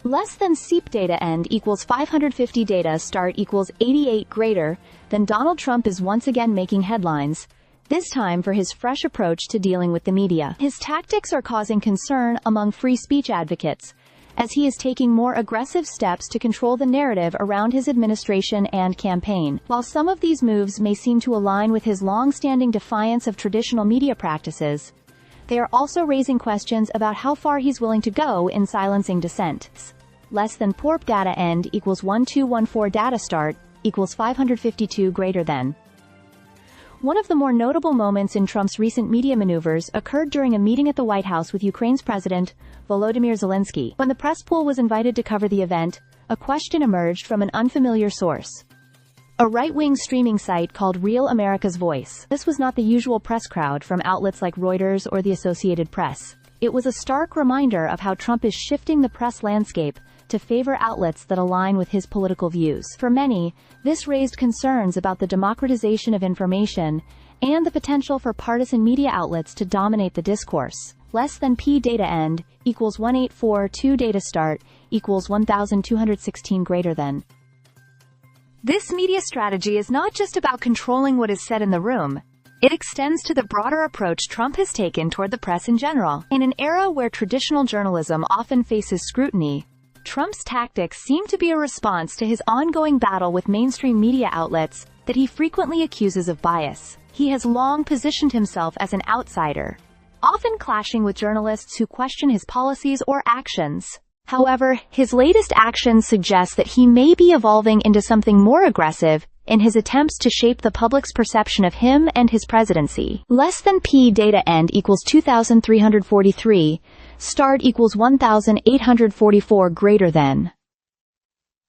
Less than SEEP data end equals 550 data start equals 88 greater than Donald Trump is once again making headlines, this time for his fresh approach to dealing with the media. His tactics are causing concern among free speech advocates, as he is taking more aggressive steps to control the narrative around his administration and campaign. While some of these moves may seem to align with his long-standing defiance of traditional media practices, they are also raising questions about how far he's willing to go in silencing dissent. Less than PORP data end equals 1214 data start equals 552 greater than. One of the more notable moments in Trump's recent media maneuvers occurred during a meeting at the White House with Ukraine's President, Volodymyr Zelensky. When the press pool was invited to cover the event, a question emerged from an unfamiliar source. A right-wing streaming site called Real America's Voice. This was not the usual press crowd from outlets like Reuters or the Associated Press. It was a stark reminder of how Trump is shifting the press landscape to favor outlets that align with his political views. For many, this raised concerns about the democratization of information and the potential for partisan media outlets to dominate the discourse. Less than P data end equals 1842 data start equals 1216 greater than. This media strategy is not just about controlling what is said in the room. It extends to the broader approach Trump has taken toward the press in general. In an era where traditional journalism often faces scrutiny, Trump's tactics seem to be a response to his ongoing battle with mainstream media outlets that he frequently accuses of bias. He has long positioned himself as an outsider, often clashing with journalists who question his policies or actions. However, his latest actions suggest that he may be evolving into something more aggressive in his attempts to shape the public's perception of him and his presidency. Less than P data end equals 2343, start equals 1844 greater than.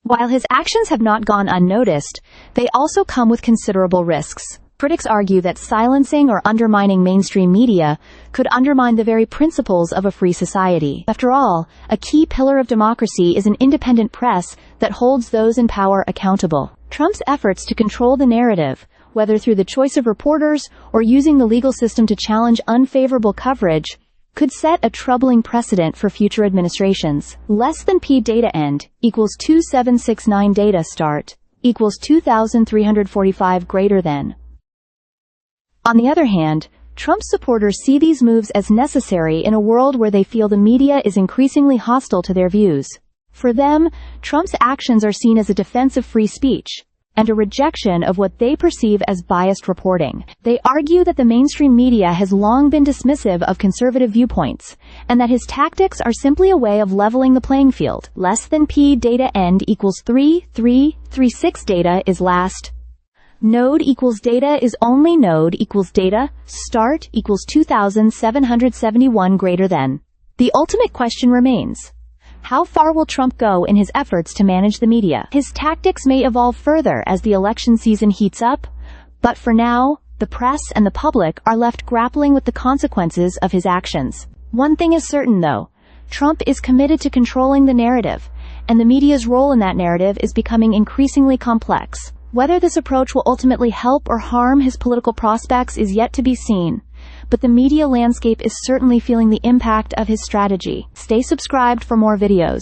While his actions have not gone unnoticed, they also come with considerable risks. Critics argue that silencing or undermining mainstream media could undermine the very principles of a free society. After all, a key pillar of democracy is an independent press that holds those in power accountable. Trump's efforts to control the narrative, whether through the choice of reporters or using the legal system to challenge unfavorable coverage, could set a troubling precedent for future administrations. Less than P data end equals 2769 data start equals 2345 greater than. On the other hand, Trump's supporters see these moves as necessary in a world where they feel the media is increasingly hostile to their views. For them, Trump's actions are seen as a defense of free speech and a rejection of what they perceive as biased reporting. They argue that the mainstream media has long been dismissive of conservative viewpoints, and that his tactics are simply a way of leveling the playing field. Less than P data end equals 3336 data is last. Node equals data is only node equals data, start equals 2771 greater than. The ultimate question remains: how far will Trump go in his efforts to manage the media? His tactics may evolve further as the election season heats up, but for now, the press and the public are left grappling with the consequences of his actions. One thing is certain though, Trump is committed to controlling the narrative, and the media's role in that narrative is becoming increasingly complex. Whether this approach will ultimately help or harm his political prospects is yet to be seen, but the media landscape is certainly feeling the impact of his strategy. Stay subscribed for more videos.